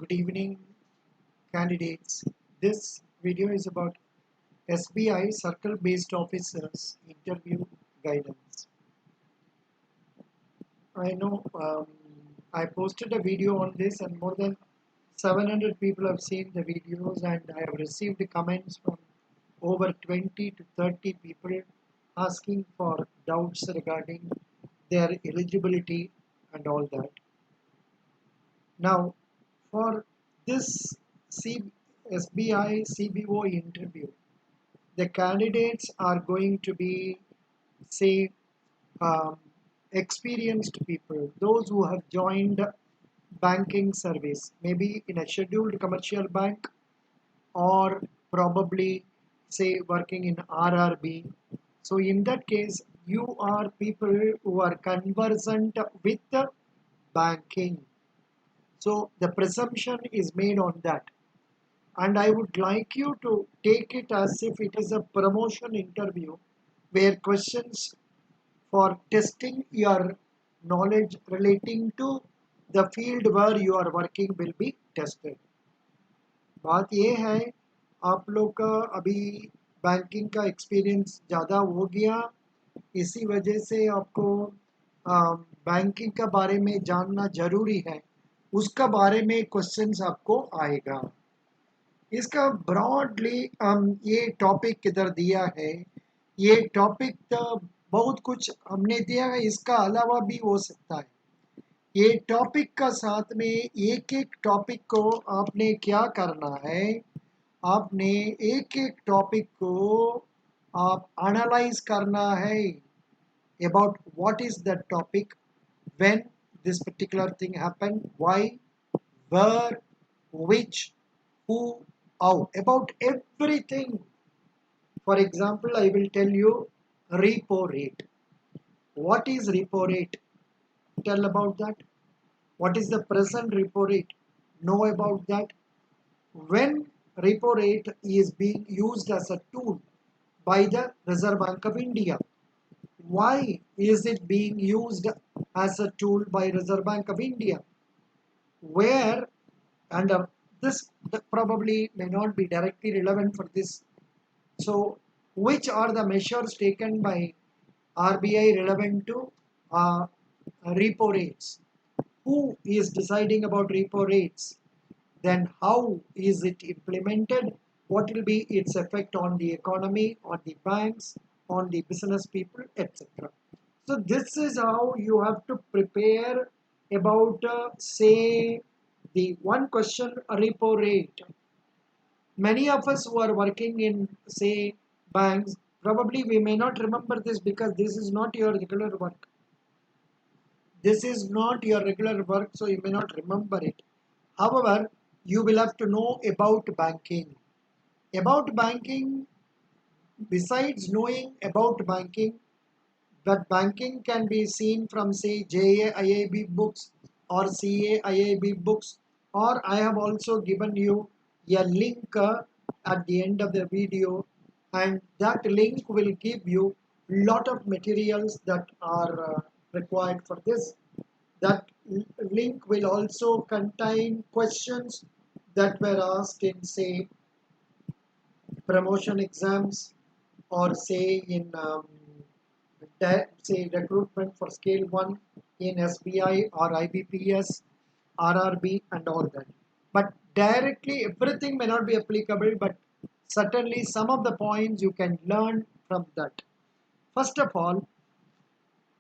Good evening, candidates. This video is about SBI Circle Based Officers Interview Guidance. I know I posted a video on this, and more than 700 people have seen the videos, and I have received comments from over 20 to 30 people asking for doubts regarding their eligibility and all that. Now, for this SBI CBO interview, the candidates are going to be, say, um, experienced people, those who have joined banking service, maybe in a scheduled commercial bank or probably, say, working in RRB. So, in that case, you are people who are conversant with the banking. So, the presumption is made on that. And I would like you to take it as if it is a promotion interview where questions for testing your knowledge relating to the field where you are working will be tested. बात ये है आप लोग का अभी banking का experience ज़्यादा हो गया, इसी वजह से आपको बैंकिंग का बारे में जानना ज़रूरी है, उसका बारे में क्वेश्चंस आपको आएगा. इसका ब्रॉडली ये टॉपिक किधर दिया है, ये टॉपिक तो बहुत कुछ हमने दिया है, इसका अलावा भी हो सकता है. ये टॉपिक का साथ में एक एक टॉपिक को आपने क्या करना है, आपने एक एक टॉपिक को आप एनालाइज करना है about what is the topic, when this particular thing happened, why, where, which, who, how, about everything. For example, I will tell you repo rate. What is repo rate? Tell about that. What is the present repo rate? Know about that. When repo rate is being used as a tool by the Reserve Bank of India. Why is it being used as a tool by Reserve Bank of India? Where, and this probably may not be directly relevant for this. So, which are the measures taken by RBI relevant to repo rates? Who is deciding about repo rates? Then how is it implemented? What will be its effect on the economy, on the banks, on the business people, etc. So this is how you have to prepare about, say, the one question repo rate. Many of us who are working in, say, banks, probably we may not remember this because this is not your regular work. This is not your regular work, so you may not remember it. However, you will have to know about banking. About banking, besides knowing about banking, that banking can be seen from, say, JAIIB books or CAIIB books, or I have also given you a link at the end of the video, and that link will give you lot of materials that are required for this. That link will also contain questions that were asked in, say, promotion exams, or say in say recruitment for scale 1 in SBI or IBPS, RRB and all that. But directly everything may not be applicable, but certainly some of the points you can learn from that. First of all,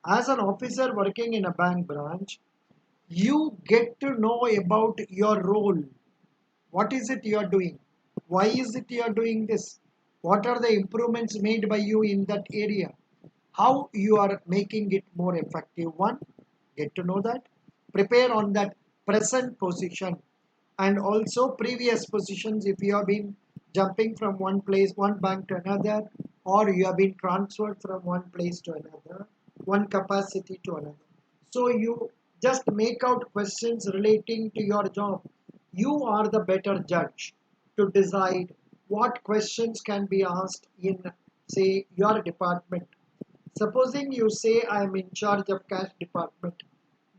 as an officer working in a bank branch, you get to know about your role. What is it you are doing? Why is it you are doing this? What are the improvements made by you in that area? How you are making it more effective. One, get to know that. Prepare on that present position and also previous positions if you have been jumping from one place, one bank to another, or you have been transferred from one place to another, one capacity to another. So you just make out questions relating to your job. You are the better judge to decide what questions can be asked in, say, your department. Supposing you say I am in charge of cash department,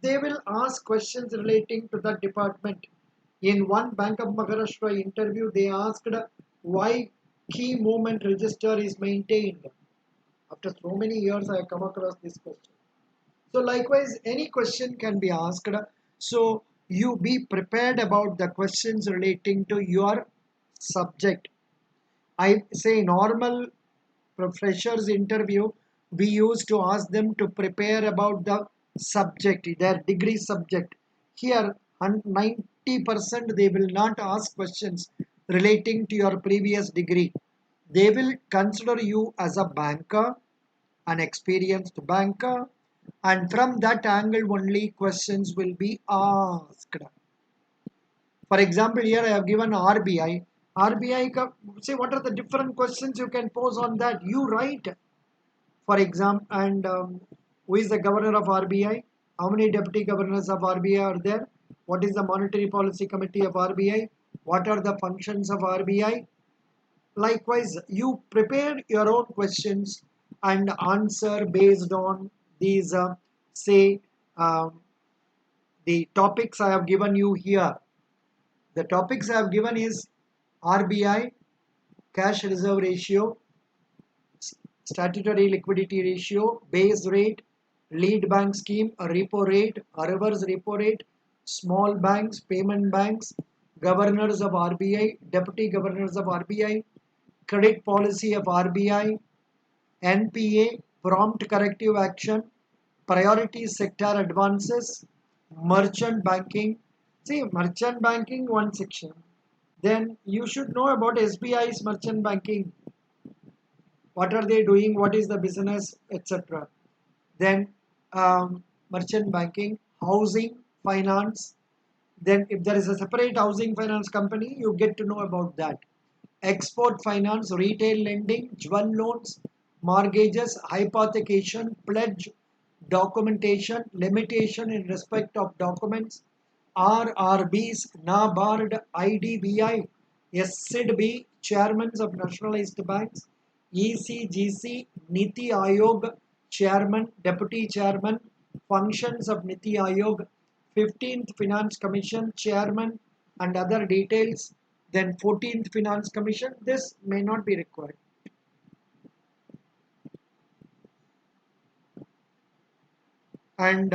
they will ask questions relating to that department. In one Bank of Maharashtra interview, they asked why key movement register is maintained. After so many years, I have come across this question. So likewise, any question can be asked. So you be prepared about the questions relating to your subject. I say normal freshers interview, we used to ask them to prepare about the subject, their degree subject. Here, 90% they will not ask questions relating to your previous degree. They will consider you as a banker, an experienced banker, and from that angle only questions will be asked. For example, here I have given RBI. RBI, say what are the different questions you can pose on that? You write, for example, and who is the governor of RBI? How many deputy governors of RBI are there? What is the monetary policy committee of RBI? What are the functions of RBI? Likewise, you prepare your own questions and answer based on these, say, um, the topics I have given you here. The topics I have given is RBI, cash reserve ratio, statutory liquidity ratio, base rate, lead bank scheme, a repo rate, a reverse repo rate, small banks, payment banks, governors of RBI, deputy governors of RBI, credit policy of RBI, NPA, prompt corrective action, priority sector advances, merchant banking. See, merchant banking, one section. Then you should know about SBI's merchant banking. What are they doing? What is the business, etc. Then merchant banking, housing, finance. Then if there is a separate housing finance company, you get to know about that. Export finance, retail lending, jewel loans, mortgages, hypothecation, pledge, documentation, limitation in respect of documents, RRBs, NABARD, IDBI, SIDB, chairmen of nationalized banks, ECGC, Niti Aayog, chairman, deputy chairman, functions of Niti Aayog, 15th Finance Commission, chairman, and other details. Then 14th Finance Commission, this may not be required. And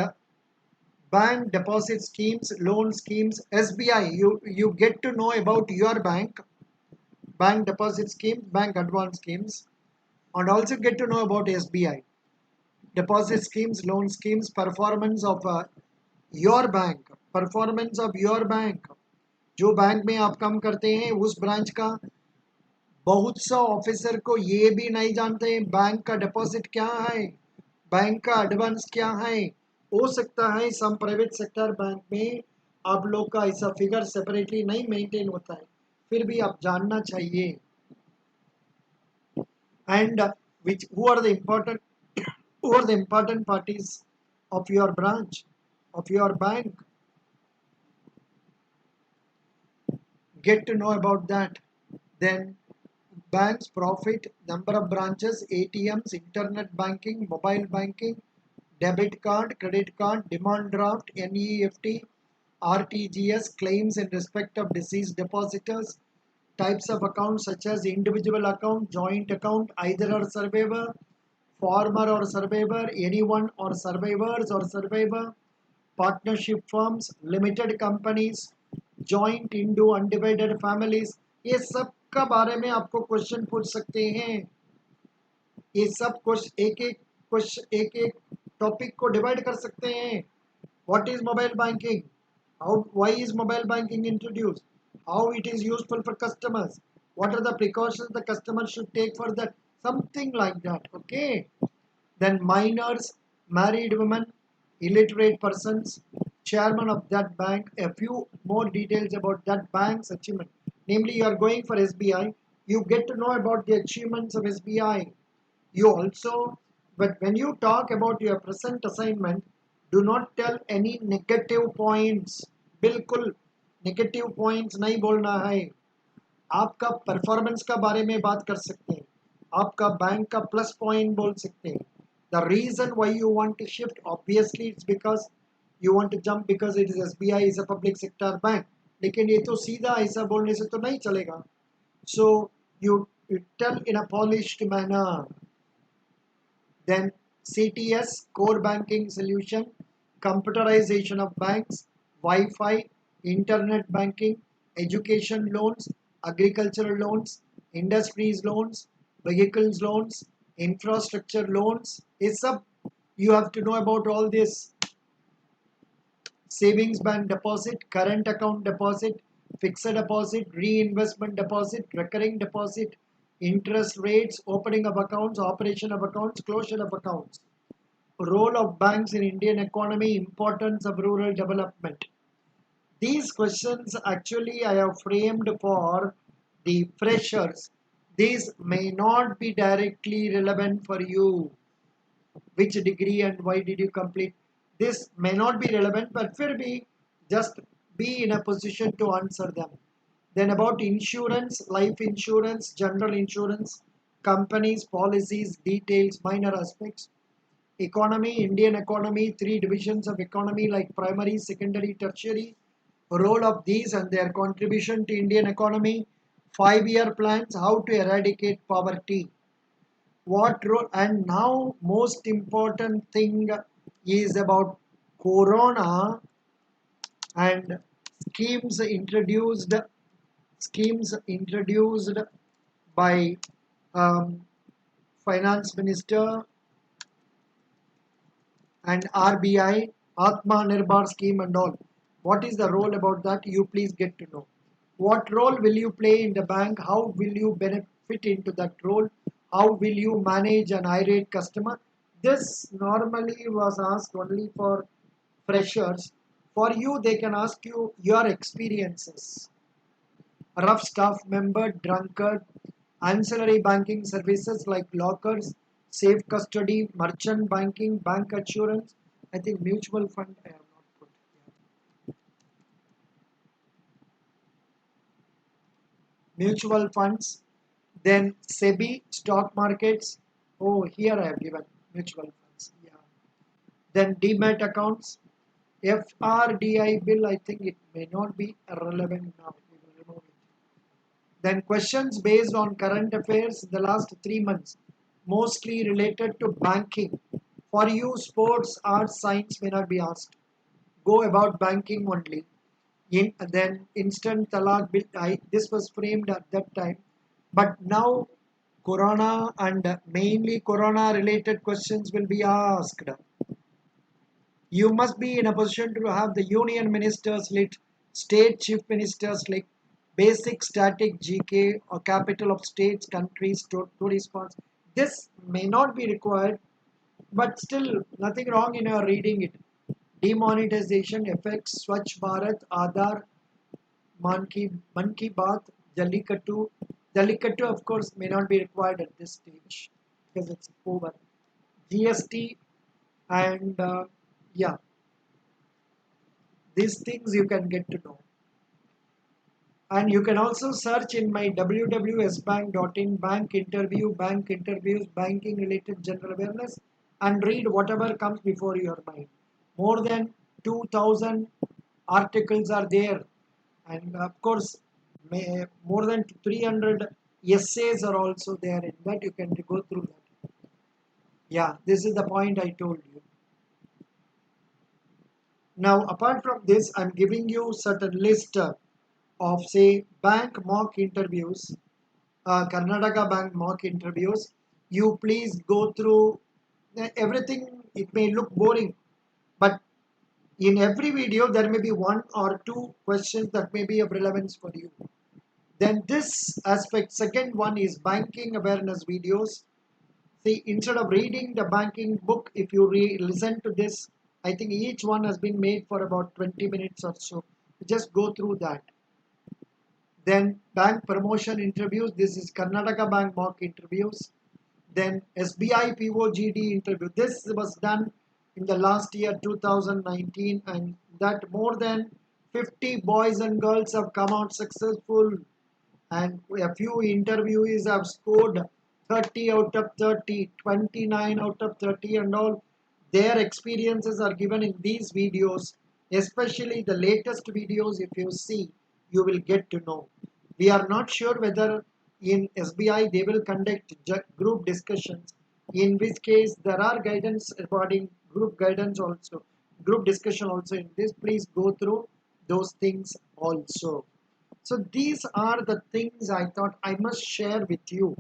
bank deposit schemes, loan schemes, SBI, you get to know about your bank, bank deposit schemes, bank advance schemes, and also get to know about SBI, deposit schemes, loan schemes, performance of your bank, performance of your bank. जो bank में आप काम करते हैं उस branch का बहुत सा ऑफिसर को ये भी नहीं जानते हैं बैंक का डिपॉजिट क्या है, बैंक का एडवांस क्या है. हो सकता है सम प्राइवेट सेक्टर बैंक में आप लोग का ऐसा फिगर सेपरेटली नहीं मेंटेन होता है, फिर भी आप जानना चाहिए. And which who are the important who are the important parties of your branch, of your bank, get to know about that. Then bank's profit, number of branches, ATMs, internet banking, mobile banking, debit card, credit card, demand draft, NEFT, RTGS, claims in respect of deceased depositors, types of accounts such as individual account, joint account, either or survivor, former or survivor, anyone or survivors or survivor, partnership firms, limited companies, joint Indu undivided families, ये सब का बारे में आपको question पूछ सकते हैं. ये सब क्वेश्चन एक एक टॉपिक को डिवाइड कर सकते हैं. What is mobile banking, how why is mobile banking introduced, how it is useful for customers, what are the precautions the customer should take for that, something like that. Okay, then minors, married women, illiterate persons, chairman of that bank, a few more details about that bank's achievement. Namely, you are going for SBI, you get to know about the achievements of SBI. You also, but when you talk about your present assignment, do not tell any negative points. बिल्कुल negative points नहीं बोलना है. आपका performance का बारे में बात कर सकते हैं, आपका बैंक का प्लस पॉइंट बोल सकते हैं. The reason why you want to shift, obviously it's because you want to jump because it is SBI is a public sector bank. लेकिन ये तो सीधा ऐसा बोलने से तो नहीं चलेगा. So you tell in a polished manner. Then CTS, core banking solution, computerization of banks, Wi-Fi, internet banking, education loans, agricultural loans, industries loans, vehicles loans, infrastructure loans. It's up. You have to know about all this. Savings bank deposit, current account deposit, fixed deposit, reinvestment deposit, recurring deposit, interest rates, opening of accounts, operation of accounts, closure of accounts. Role of banks in Indian economy, importance of rural development. These questions actually I have framed for the freshers. These may not be directly relevant for you. Which degree and why did you complete? This may not be relevant, but will be just be in a position to answer them. Then about insurance, life insurance, general insurance, companies, policies, details, minor aspects. Economy, Indian economy, three divisions of economy like primary, secondary, tertiary. Role of these and their contribution to Indian economy. 5-year plans, how to eradicate poverty. What role? And now most important thing is about corona and schemes introduced schemes introduced by um, finance minister and RBI, Atma Nirbhar scheme and all. What is the role about that? You please get to know. What role will you play in the bank? How will you benefit into that role? How will you manage an irate customer? This normally was asked only for freshers. For you, they can ask you your experiences. Rough staff member, drunkard, ancillary banking services like lockers, safe custody, merchant banking, bank assurance. I think mutual fund I have not put. Mutual funds, then SEBI, stock markets. Oh, here I have given mutual funds. Yeah. Then demat accounts, FRDI bill. I think it may not be relevant now. We will remove it. Then questions based on current affairs in the last 3 months, mostly related to banking. For you, sports, arts, science may not be asked. Go about banking only. Then instant talaq bill. This was framed at that time, but now corona and mainly corona related questions will be asked. You must be in a position to have the union ministers lit, state chief ministers lit, basic static GK or capital of states, countries to response. This may not be required, but still nothing wrong in your reading it. Demonetization effects, Swachh Bharat, Aadhaar, Man Ki Baat, Jallikattu. Jallikattu, of course, may not be required at this stage because it's over. GST and yeah, these things you can get to know. And you can also search in my www.sbank.in bank interviews, banking related general awareness, and read whatever comes before your mind. More than 2000 articles are there, and of course, more than 300 essays are also there. In that, you can go through that. Yeah, this is the point I told you. Now, apart from this, I'm giving you certain list of say bank mock interviews, Karnataka bank mock interviews. You please go through everything. It may look boring, but in every video there may be one or two questions that may be of relevance for you. Then this aspect, second one is banking awareness videos. See, instead of reading the banking book, if you listen to this, I think each one has been made for about 20 minutes or so. Just go through that. Then bank promotion interviews. This is Karnataka Bank mock interviews. Then SBI POGD interview. This was done in the last year 2019, and that more than 50 boys and girls have come out successful, and a few interviewees have scored 30 out of 30, 29 out of 30 and all. Their experiences are given in these videos, especially the latest videos if you see. you will get to know. We are not sure whether in SBI they will conduct group discussions, in which case there are guidance regarding group guidance also, group discussion also in this. Please go through those things also. So these are the things I thought I must share with you.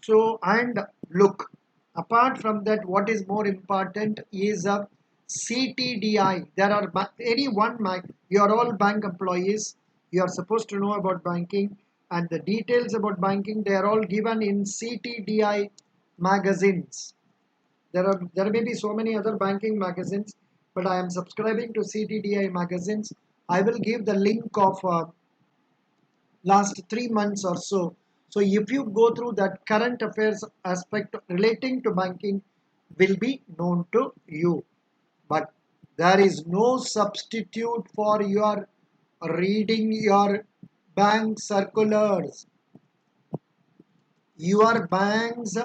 So, and look, apart from that, what is more important is a CTDI. There are any one bank, you are all bank employees, you are supposed to know about banking, and the details about banking, they are all given in CTDI magazines. There may be so many other banking magazines, but I am subscribing to CTDI magazines. I will give the link of last 3 months or so. So if you go through that, current affairs aspect relating to banking will be known to you. But there is no substitute for your reading your bank circulars. Your bank's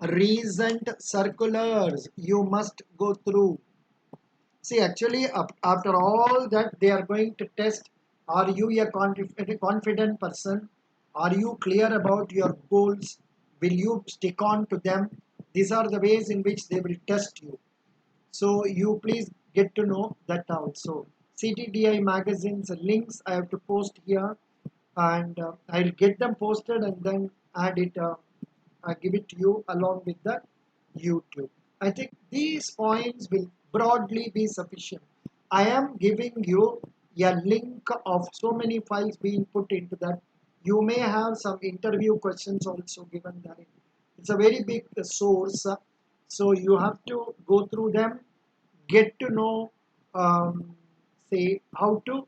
recent circulars you must go through. See, actually, after all that, they are going to test, are you a confident person? Are you clear about your goals? Will you stick on to them? These are the ways in which they will test you. So, you please get to know that also. CTDI magazines links I have to post here, and I'll get them posted and then add it, give it to you along with the YouTube. I think these points will broadly be sufficient. I am giving you a link of so many files being put into that. You may have some interview questions also given there. It's a very big source, so you have to go through them, get to know, say, how to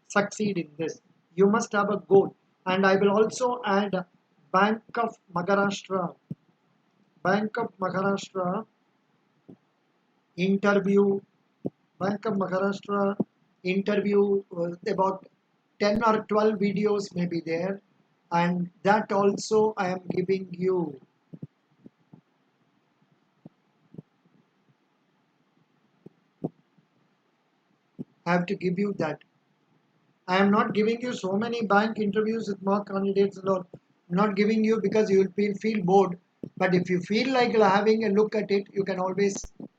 succeed in this. You must have a goal. And I will also add Bank of Maharashtra. Bank of Maharashtra interview. Bank of Maharashtra interview, about 10 or 12 videos may be there. And that also I am giving you. I have to give you that. I am not giving you so many bank interviews with mock candidates and all. I'm not giving you because you will feel bored. But if you feel like having a look at it, you can always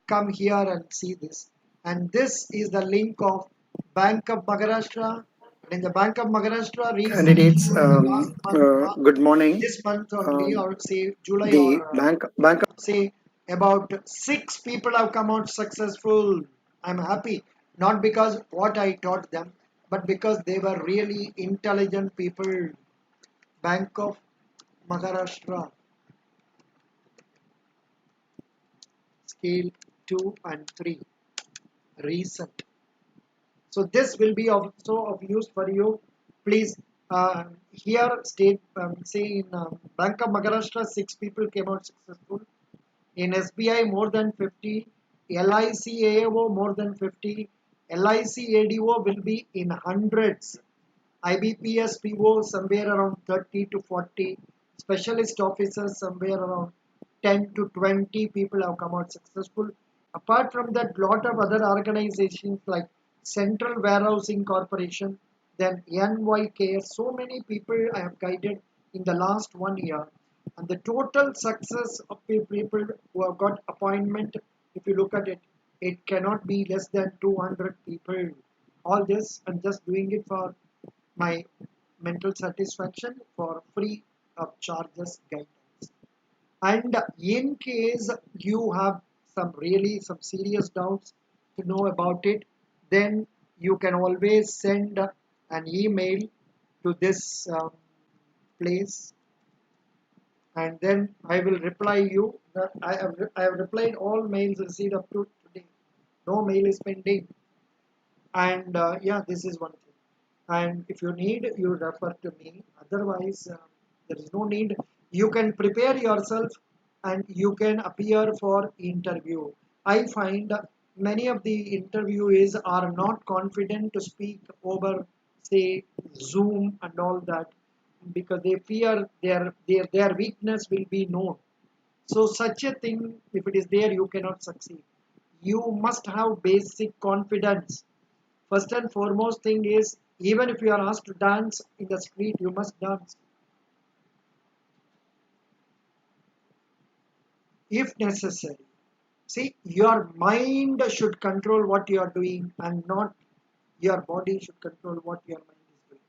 come here and see this. And this is the link of Bank of Maharashtra. And in the Bank of Maharashtra, recently, Candidates, last month, good morning. this month only, Um, or say July, the or bank say about 6 people have come out successful. I'm happy, not because what I taught them, but because they were really intelligent people. Bank of Maharashtra, scale 2 and 3, recent. So this will be also of use for you. Please, here state, say in Bank of Maharashtra, 6 people came out successful. In SBI, more than 50. LIC AAO, more than 50. LIC ADO will be in hundreds. IBPS PO, somewhere around 30 to 40. Specialist officers, somewhere around 10 to 20 people have come out successful. Apart from that, lot of other organizations like Central Warehousing Corporation, then NYKS, so many people I have guided in the last 1 year. And the total success of people who have got appointment, if you look at it, it cannot be less than 200 people. All this, I'm just doing it for my mental satisfaction, for free of charges guidance. And in case you have some serious doubts to know about it, then you can always send an email to this place, and then I will reply you. I have replied all mails received up to today. No mail is pending. And yeah, this is one thing. And if you need, you refer to me. Otherwise, there is no need. You can prepare yourself and you can appear for interview. I find many of the interviewees are not confident to speak over, say, Zoom and all that, because they fear their weakness will be known. So such a thing, if it is there, you cannot succeed. You must have basic confidence. First and foremost thing is Even if you are asked to dance in the street, you must dance if necessary. See, your mind should control what you are doing and not your body should control what your mind is doing.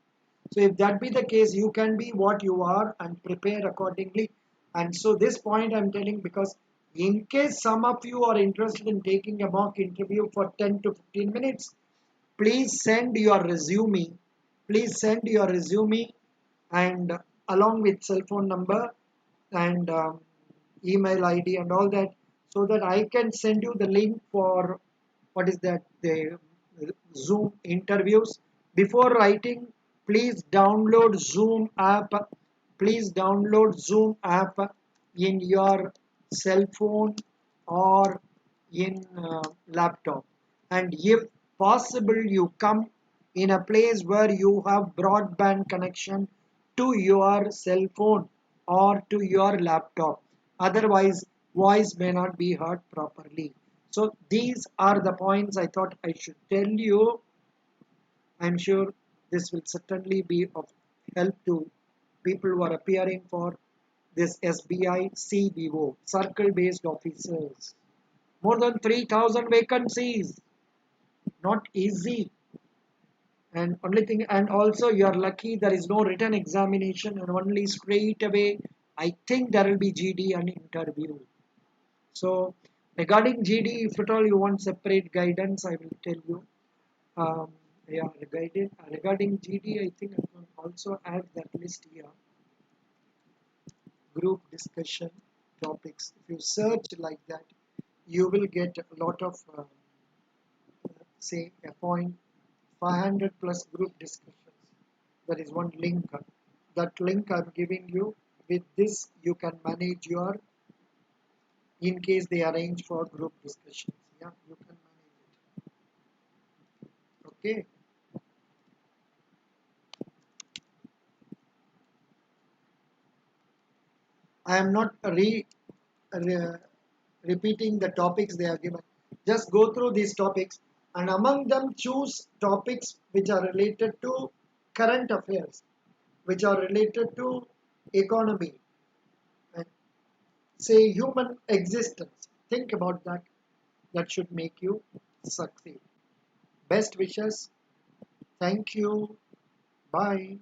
So if that be the case, you can be what you are and prepare accordingly. And so this point I'm telling because in case some of you are interested in taking a mock interview for 10 to 15 minutes, please send your resume. Please send your resume and along with cell phone number and email ID and all that so that I can send you the link for what is that the Zoom interviews. Before writing, please download Zoom app. Please download Zoom app in your cell phone or in laptop. And if possible, you come in a place where you have broadband connection to your cell phone or to your laptop. Otherwise, voice may not be heard properly. So these are the points I thought I should tell you. I'm sure this will certainly be of help to people who are appearing for this SBI CBO, circle based officers. More than 3,000 vacancies. Not easy. And only thing, and also you are lucky there is no written examination and only straight away. I think there will be GD and interview. So regarding GD, if at all you want separate guidance, I will tell you. Um, yeah, regarding GD, I think I can also add that list here. Group discussion topics. If you search like that, you will get a lot of, say, a point 500 plus group discussions. There is one link. That link I'm giving you. With this, you can manage your, in case they arrange for group discussions. Yeah, you can manage it. Okay. I am not re- repeating the topics they are given. Just go through these topics and among them choose topics which are related to current affairs, which are related to economy and say human existence. Think about that. That should make you succeed. Best wishes. Thank you. Bye.